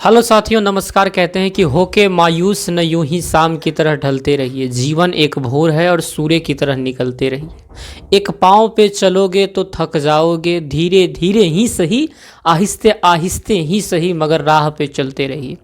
Hello साथियों, नमस्कार। कहते हैं कि होके मायूस न यूं ही शाम की तरह ढलते रहिए। जीवन एक भोर है और सूर्य की तरह निकलते रहिए। एक पाँव पे चलोगे तो थक जाओगे, धीरे धीरे ही सही, आहिस्ते आहिस्ते ही सही, मगर राह पे चलते रहिए।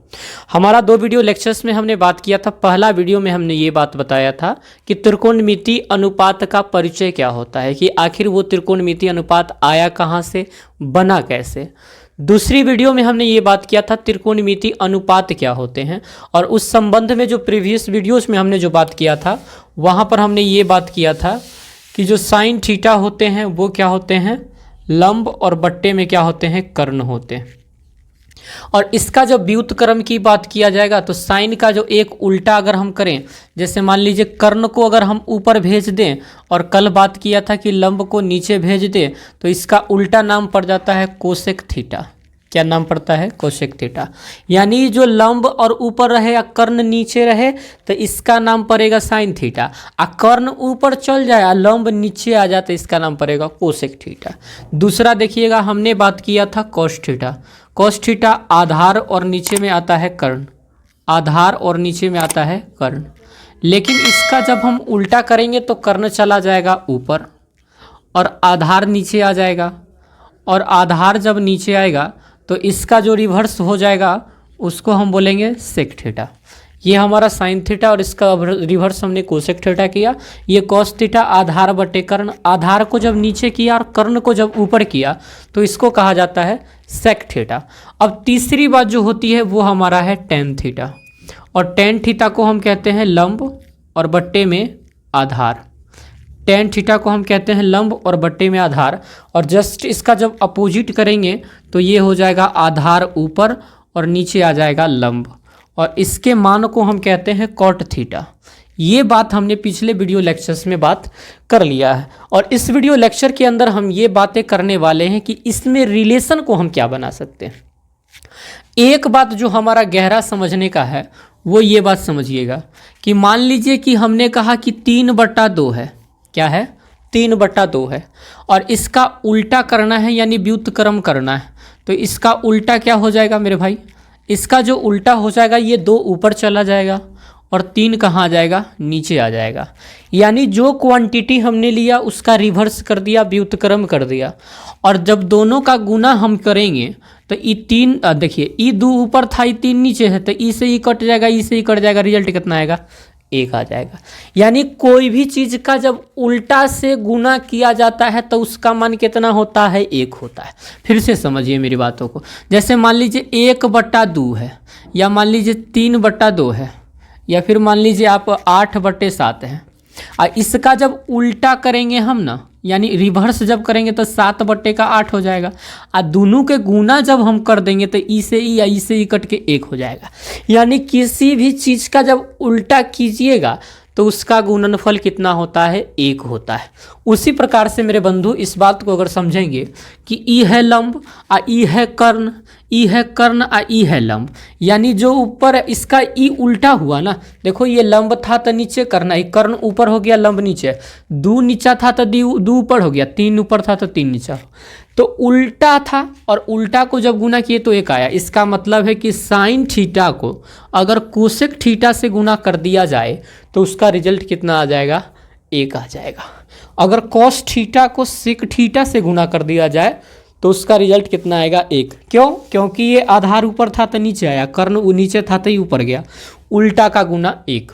हमारा 2 वीडियो लेक्चर्स में हमने बात किया था। पहला वीडियो में हमने ये बात बताया था कि त्रिकोणमिति अनुपात का परिचय क्या होता है, कि आखिर वो त्रिकोणमिति अनुपात आया कहाँ से, बना कैसे। दूसरी वीडियो में हमने ये बात किया था त्रिकोणमिति अनुपात क्या होते हैं, और उस संबंध में जो प्रीवियस वीडियोस में हमने जो बात किया था वहाँ पर हमने ये बात किया था कि जो साइन थीटा होते हैं वो क्या होते हैं, लंब, और बट्टे में क्या होते हैं, कर्ण होते हैं। और इसका जब व्युत्क्रम की बात किया जाएगा तो साइन का जो एक उल्टा अगर हम करें, जैसे मान लीजिए कर्ण को अगर हम ऊपर भेज दें और कल बात किया था कि लंब को नीचे भेज दें, तो इसका उल्टा नाम पड़ जाता है कोसेक थीटा। क्या नाम पड़ता है, कोसेक थीटा। यानी जो लंब और ऊपर रहे या कर्ण नीचे रहे तो इसका नाम पड़ेगा साइन थीटा, और कर्ण ऊपर चल जाए और लंब नीचे आ जाए तो इसका नाम पड़ेगा कोसेक थीटा। दूसरा देखिएगा, हमने बात किया था कोस थीटा। कोस थीटा आधार और नीचे में आता है कर्ण, आधार और नीचे में आता है कर्ण। लेकिन इसका जब हम उल्टा करेंगे तो कर्ण चला जाएगा ऊपर और आधार नीचे आ जाएगा, और आधार जब नीचे आएगा तो इसका जो रिवर्स हो जाएगा उसको हम बोलेंगे सेक थीटा। ये हमारा साइन थीटा और इसका रिवर्स हमने कोसेक थीटा किया। ये कॉस थीटा आधार बटे कर्ण, आधार को जब नीचे किया और कर्ण को जब ऊपर किया तो इसको कहा जाता है सेक थीटा। अब तीसरी बात जो होती है वो हमारा है टेन थीटा, और टेन थीटा को हम कहते हैं लंब और बट्टे में आधार। टेन थीटा को हम कहते हैं लंब और बट्टे में आधार, और जस्ट इसका जब अपोजिट करेंगे तो ये हो जाएगा आधार ऊपर और नीचे आ जाएगा लंब, और इसके मान को हम कहते हैं कॉट थीटा। ये बात हमने पिछले वीडियो लेक्चर्स में बात कर लिया है, और इस वीडियो लेक्चर के अंदर हम ये बातें करने वाले हैं कि इसमें रिलेशन को हम क्या बना सकते हैं। एक बात जो हमारा गहरा समझने का है वो ये बात समझिएगा कि मान लीजिए कि हमने कहा कि 3/2 है। क्या है, 3/2 है, और इसका उल्टा करना है यानी व्युत्क्रम करना है। तो इसका उल्टा क्या हो जाएगा मेरे भाई, इसका जो उल्टा हो जाएगा ये 2 ऊपर चला जाएगा और 3 कहाँ आ जाएगा, नीचे आ जाएगा। यानी जो क्वांटिटी हमने लिया उसका रिवर्स कर दिया, व्युत्क्रम कर दिया। और जब दोनों का गुना हम करेंगे तो ई 3 देखिए, ई 2 ऊपर था, ई 3 नीचे है, तो ई से ई कट जाएगा, ई से ई कट जाएगा, रिजल्ट कितना आएगा, 1 आ जाएगा। यानी कोई भी चीज़ का जब उल्टा से गुना किया जाता है तो उसका मान कितना होता है, 1 होता है। फिर से समझिए मेरी बातों को। जैसे मान लीजिए 1/2 है, या मान लीजिए 3/2 है, या फिर मान लीजिए आप 8/7 है। और इसका जब उल्टा करेंगे हम ना, यानी रिवर्स जब करेंगे तो 7/8 हो जाएगा, और दोनों के गुना जब हम कर देंगे तो ई से ई या ई से ई कट के 1 हो जाएगा। यानी किसी भी चीज़ का जब उल्टा कीजिएगा तो उसका गुणनफल कितना होता है, 1 होता है। उसी प्रकार से मेरे बंधु इस बात को अगर समझेंगे कि ई है लंब आ ई है कर्ण, ई है कर्ण आ ई है लंब, यानी जो ऊपर इसका ई उल्टा हुआ ना, देखो ये लंब था तो नीचे करना, ये कर्ण ऊपर हो गया, लंब नीचे, 2 नीचा था तो 2 ऊपर हो गया, 3 ऊपर था तो 3 नीचा, तो उल्टा था और उल्टा को जब गुना किए तो 1 आया। इसका मतलब है कि साइन थीटा को अगर कोसेक थीटा से गुना कर दिया जाए तो उसका रिजल्ट कितना आ जाएगा, 1 आ जाएगा। अगर कॉस थीटा को सेक थीटा से गुना कर दिया जाए तो उसका रिजल्ट कितना आएगा, 1। क्यों, क्योंकि ये आधार ऊपर था तो नीचे आया, कर्ण नीचे था तो ही ऊपर गया, उल्टा का गुना 1।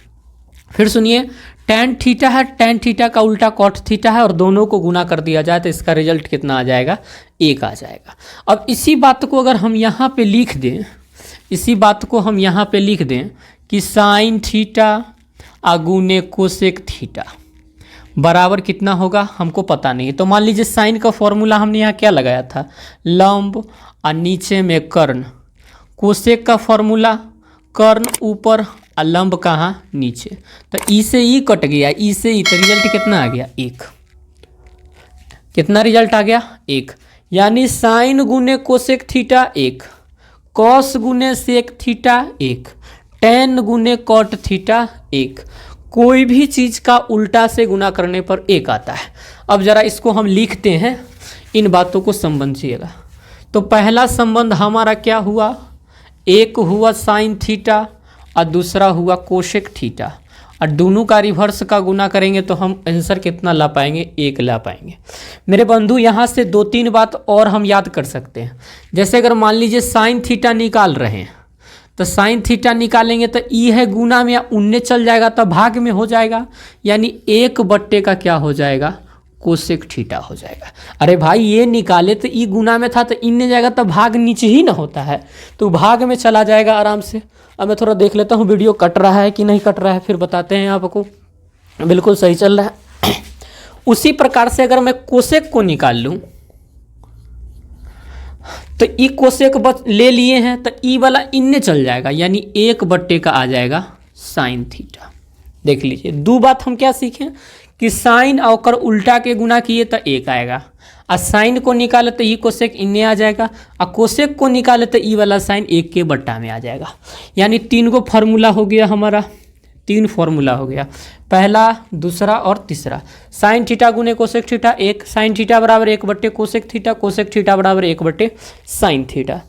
फिर सुनिए, टेन थीटा है, टेन थीटा का उल्टा कॉट थीटा है, और दोनों को गुना कर दिया जाए तो इसका रिजल्ट कितना आ जाएगा, 1 आ जाएगा। अब इसी बात को अगर हम यहाँ पे लिख दें, इसी बात को हम यहाँ पे लिख दें कि साइन थीटा गुने कोसेक थीटा बराबर कितना होगा, हमको पता नहीं है। तो मान लीजिए साइन का फॉर्मूला हमने यहाँ क्या लगाया था, लंब और नीचे में कर्ण। कोसेक का फॉर्मूला कर्ण ऊपर और लंब कहाँ, नीचे। तो ई से ई कट गया, ई से ई, तो रिजल्ट कितना आ गया, 1। कितना रिजल्ट आ गया, 1। यानी साइन गुने कोसेक थीटा 1, कॉस गुने सेक थीटा 1, टेन गुने कॉट थीटा 1। कोई भी चीज़ का उल्टा से गुना करने पर 1 आता है। अब ज़रा इसको हम लिखते हैं, इन बातों को समझिएगा। तो पहला संबंध हमारा क्या हुआ, एक हुआ साइन थीटा और दूसरा हुआ कोसेक थीटा, और दोनों का रिवर्स का गुना करेंगे तो हम आंसर कितना ला पाएंगे, 1 ला पाएंगे। मेरे बंधु यहाँ से 2-3 बात और हम याद कर सकते हैं। जैसे अगर मान लीजिए साइन थीटा निकाल रहे हैं तो साइन थीटा निकालेंगे तो ई है गुना में या उन्ने चल जाएगा तो भाग में हो जाएगा, यानी 1 का क्या हो जाएगा, कोसेक थीटा हो जाएगा। अरे भाई ये निकाले तो ई गुना में था तो इनने जाएगा तो भाग नीचे ही ना होता है, तो भाग में चला जाएगा आराम से। अब मैं थोड़ा देख लेता हूँ वीडियो कट रहा है कि नहीं कट रहा है, फिर बताते हैं आपको। बिल्कुल सही चल रहा है। उसी प्रकार से अगर मैं कोसेक को निकाल लूँ तो ई कोसेक ले लिए हैं तो ई वाला इनने चल जाएगा, यानी 1 का आ जाएगा साइन थीटा। देख लीजिए 2 बात हम क्या सीखें कि साइन और उल्टा के गुना किए तो 1 आएगा, और साइन को निकाले तो ई कोसेक इन्ने आ जाएगा, और कोसेक को निकाले तो ई वाला साइन 1 के बट्टा में आ जाएगा। यानी 3 गो फार्मूला हो गया हमारा, 3 फार्मूला हो गया, पहला, दूसरा और तीसरा। साइन थीटा गुने कोसेक थीटा 1, साइन थीटा बराबर 1 कोसेक थीटा, कोसेक थीटा बराबर 1 साइन थीटा।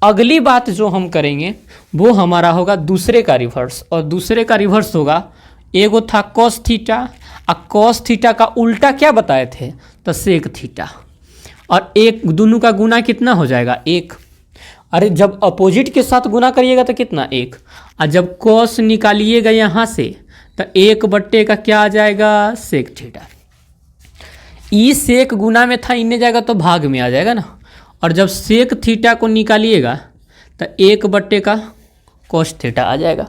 अगली बात जो हम करेंगे वो हमारा होगा दूसरे का रिवर्स, और दूसरे का रिवर्स होगा, एगो था कॉस थीटा, और कॉस थीटा का उल्टा क्या बताए थे, तो सेक थीटा, और एक दोनों का गुना कितना हो जाएगा, 1। अरे जब अपोजिट के साथ गुना करिएगा तो कितना, 1, और जब कॉस निकालिएगा यहाँ से तो 1 का क्या आ जाएगा, सेक थीटा। ई सेक गुना में था, इन्ने जाएगा तो भाग में आ जाएगा ना, और जब सेक थीटा को निकालिएगा तो 1 का कोस थीटा आ जाएगा।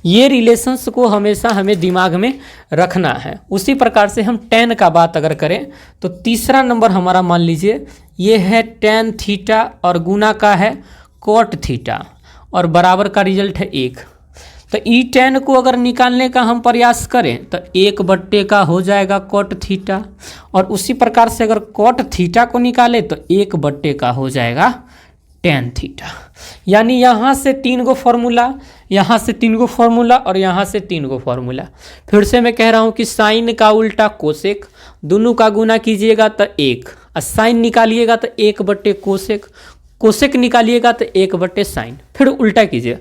ये रिलेशंस को हमेशा हमें दिमाग में रखना है। उसी प्रकार से हम टेन का बात अगर करें तो तीसरा नंबर हमारा मान लीजिए ये है टेन थीटा और गुना का है कोट थीटा और बराबर का रिजल्ट है 1। तो ई टेन को अगर निकालने का हम प्रयास करें तो 1 का हो जाएगा कोट थीटा, और उसी प्रकार से अगर कोट थीटा को निकाले तो 1 का हो जाएगा टेन थीटा। यानी यहाँ से 3 गो फॉर्मूला, यहाँ से 3 गो फॉर्मूला और यहाँ से 3 गो फॉर्मूला। फिर से मैं कह रहा हूँ कि साइन का उल्टा कोसेक, दोनों का गुना कीजिएगा तो 1, और साइन निकालिएगा तो 1 कोसेक, कोसेक निकालिएगा तो 1 साइन। फिर उल्टा कीजिए,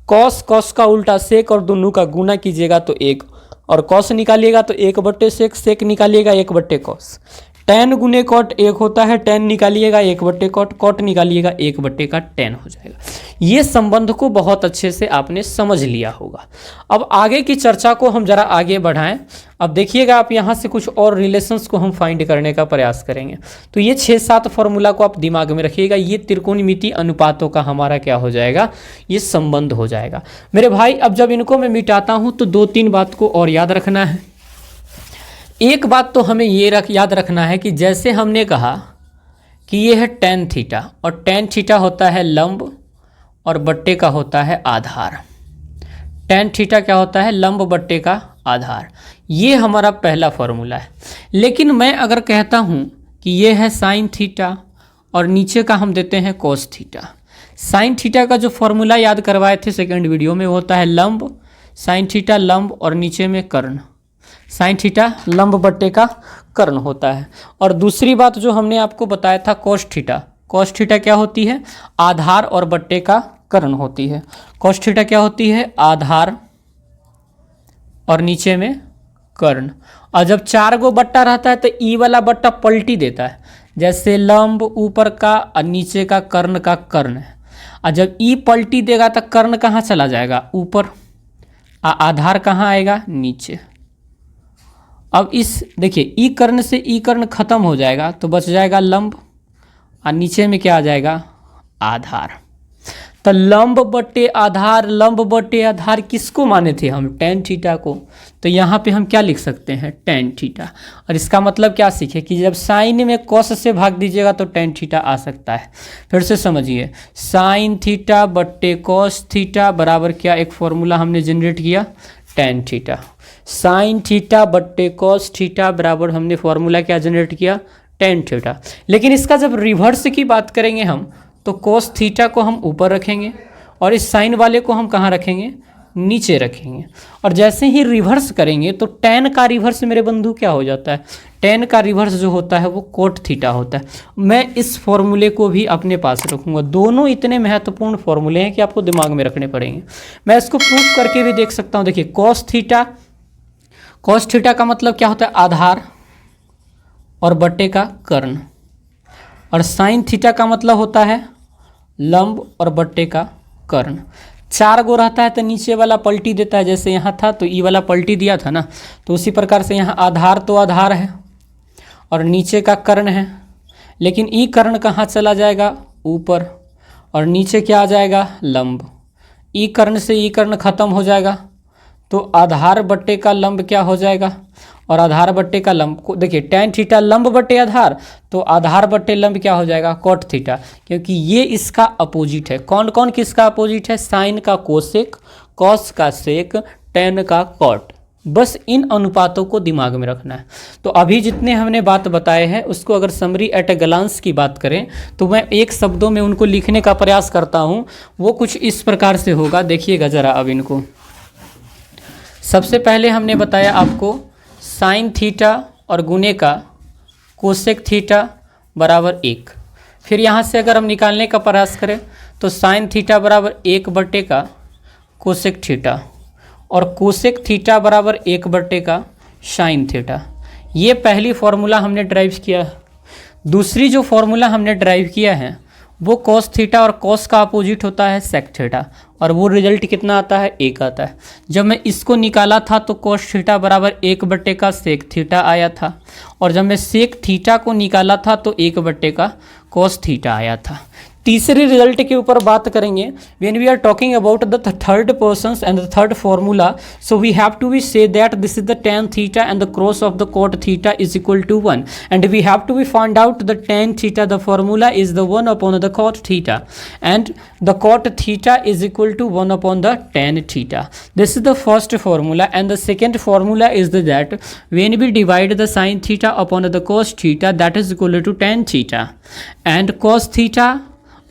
कॉस, कॉस का उल्टा सेक और दोनों का गुना कीजिएगा तो 1, और कॉस निकालिएगा तो 1 सेक, सेक निकालिएगा 1 कॉस। टेन गुने कॉट 1 होता है, टेन निकालिएगा 1 कॉट, कॉट निकालिएगा 1 का टेन हो जाएगा। ये संबंध को बहुत अच्छे से आपने समझ लिया होगा। अब आगे की चर्चा को हम जरा आगे बढ़ाएं। अब देखिएगा आप यहाँ से कुछ और रिलेशंस को हम फाइंड करने का प्रयास करेंगे। तो ये 6-7 फॉर्मूला को आप दिमाग में रखिएगा। ये त्रिकोणमिति अनुपातों का हमारा क्या हो जाएगा, ये संबंध हो जाएगा मेरे भाई। अब जब इनको मैं मिटाता हूँ तो 2-3 बात को और याद रखना है। एक बात तो हमें ये याद रखना है कि जैसे हमने कहा कि ये है टेन थीटा, और टेन थीटा होता है लंब और बट्टे का होता है आधार। टेन थीटा क्या होता है, लंब बट्टे का आधार। ये हमारा पहला फॉर्मूला है। लेकिन मैं अगर कहता हूँ कि ये है साइन थीटा और नीचे का हम देते हैं कोस थीटा। साइन थीटा का जो फॉर्मूला याद करवाए थे सेकंड वीडियो में, वो होता है लंब, साइन थीटा लंब और नीचे में कर्ण। साइन थीटा लंब बट्टे का कर्ण होता है। और दूसरी बात जो हमने आपको बताया था कोस थीटा, कोस थीटा क्या होती है, आधार और बट्टे का कर्ण होती है। कोस थीटा क्या होती है, आधार और नीचे में कर्ण। और जब 4 गो बट्टा रहता है तो ई वाला बट्टा पलटी देता है, जैसे लंब ऊपर का और नीचे का कर्ण का कर्ण है। और जब ई पलटी देगा तो कर्ण कहाँ चला जाएगा, ऊपर, आधार कहाँ आएगा, नीचे। अब इस देखिए ई कर्ण से ई कर्ण खत्म हो जाएगा तो बच जाएगा लंब, और नीचे में क्या आ जाएगा, आधार। तो लंब बट्टे आधार, लंब बट्टे आधार किसको माने थे हम, टेन थीटा को। तो यहाँ पे हम क्या लिख सकते हैं, टेन थीटा। और इसका मतलब क्या सीखे कि जब साइन में कॉस से भाग दीजिएगा तो टेन थीटा आ सकता है। फिर से समझिए, साइन थीटा बट्टे कॉस थीटा बराबर क्या, एक फॉर्मूला हमने जनरेट किया, टेन थीटा। साइन थीटा बट्टे कॉस थीटा बराबर हमने फॉर्मूला क्या जनरेट किया, टेन थीटा। लेकिन इसका जब रिवर्स की बात करेंगे हम तो कॉस थीटा को हम ऊपर रखेंगे और इस साइन वाले को हम कहाँ रखेंगे, नीचे रखेंगे, और जैसे ही रिवर्स करेंगे तो tan का रिवर्स मेरे बंधु क्या हो जाता है, tan का रिवर्स जो होता है वो cot थीटा होता है। मैं इस फॉर्मूले को भी अपने पास रखूँगा। दोनों इतने महत्वपूर्ण फॉर्मूले हैं कि आपको दिमाग में रखने पड़ेंगे। मैं इसको प्रूफ करके भी देख सकता हूँ। देखिए cos थीटा का मतलब क्या होता है, आधार और बट्टे का कर्ण, और साइन थीटा का मतलब होता है लंब और बट्टे का कर्ण। 4 गो रहता है तो नीचे वाला पलटी देता है, जैसे यहाँ था तो ई वाला पलटी दिया था ना, तो उसी प्रकार से यहाँ आधार तो आधार है और नीचे का कर्ण है, लेकिन ई कर्ण कहाँ चला जाएगा, ऊपर, और नीचे क्या आ जाएगा, लंब। ई कर्ण से ई कर्ण खत्म हो जाएगा तो आधार बट्टे का लंब क्या हो जाएगा, और आधार बट्टे का लंब को देखिए tan थीटा लंब बट्टे आधार, तो आधार बट्टे लंब क्या हो जाएगा, cot थीटा, क्योंकि ये इसका अपोजिट है। कौन कौन किसका अपोजिट है, साइन का कोसेक, कॉस का सेक, tan का कॉट। बस इन अनुपातों को दिमाग में रखना है। तो अभी जितने हमने बात बताए हैं उसको अगर समरी एट ए ग्लांस की बात करें तो मैं एक शब्दों में उनको लिखने का प्रयास करता हूँ। वो कुछ इस प्रकार से होगा, देखिएगा ज़रा अब इनको। सबसे पहले हमने बताया आपको साइन थीटा और गुने का कोसेक थीटा बराबर 1। फिर यहाँ से अगर हम निकालने का प्रयास करें तो साइन थीटा बराबर 1 बट्टे का कोसेक थीटा, और कोसेक थीटा बराबर 1 बट्टे का साइन थीटा। ये पहली फॉर्मूला हमने ड्राइव किया है। दूसरी जो फॉर्मूला हमने ड्राइव किया है वो कॉस थीटा, और कॉस का अपोजिट होता है सेक थीटा, और वो रिजल्ट कितना आता है, 1 आता है। जब मैं इसको निकाला था तो कॉस थीटा बराबर 1 बट्टे का सेक थीटा आया था, और जब मैं सेक थीटा को निकाला था तो 1 बट्टे का कॉस थीटा आया था। तीसरे रिजल्ट के ऊपर बात करेंगे, when we are talking about the third persons and the third formula, so we have to be say that this is the tan theta and the cross of the cot theta is equal to 1, and we have to be find out the tan theta, the formula is the 1 upon the cot theta, and the cot theta is equal to 1 upon the tan theta. This is the first formula, and the second formula is that when we divide the sine theta upon the cos theta that is equal to tan theta, and cos theta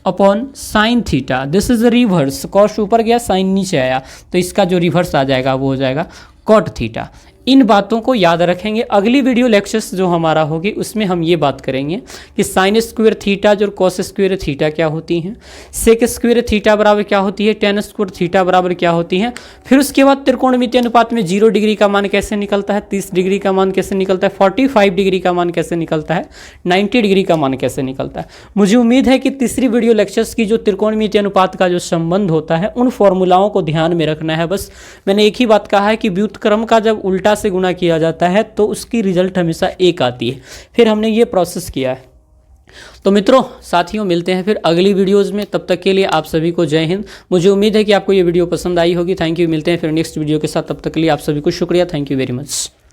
upon sine theta, this is reverse, cos ऊपर गया sign नीचे आया, तो इसका जो reverse आ जाएगा वो हो जाएगा कॉट थीटा। इन बातों को याद रखेंगे। अगली वीडियो लेक्चर्स जो हमारा होगी उसमें हम ये बात करेंगे कि साइन स्क्वायर थीटा जो कॉस स्क्वायर थीटा क्या होती हैं, सेक स्क्वायर थीटा बराबर क्या होती है, tan स्क्वायर थीटा बराबर क्या होती है। फिर उसके बाद त्रिकोणमितीय अनुपात में 0 डिग्री का मान कैसे निकलता है, 30 डिग्री का मान कैसे निकलता है, 45 डिग्री का मान कैसे निकलता है, 90 डिग्री का मान कैसे निकलता है। मुझे उम्मीद है कि तीसरी वीडियो लेक्चर्स की जो त्रिकोणमितीय अनुपात का जो संबंध होता है उन फॉर्मूलाओं को ध्यान में रखना है। बस मैंने एक ही बात कहा है कि व्युत्क्रम का जब उल्टा से गुणा किया जाता है तो उसकी रिजल्ट हमेशा 1 आती है। फिर हमने ये प्रोसेस किया है। तो मित्रों साथियों मिलते हैं फिर अगली वीडियोस में, तब तक के लिए आप सभी को जय हिंद। मुझे उम्मीद है कि आपको ये वीडियो पसंद आई होगी। Thank you. मिलते हैं फिर नेक्स्ट वीडियो के साथ, तब तक के लिए आप सभी को शुक्रिया। Thank you very much.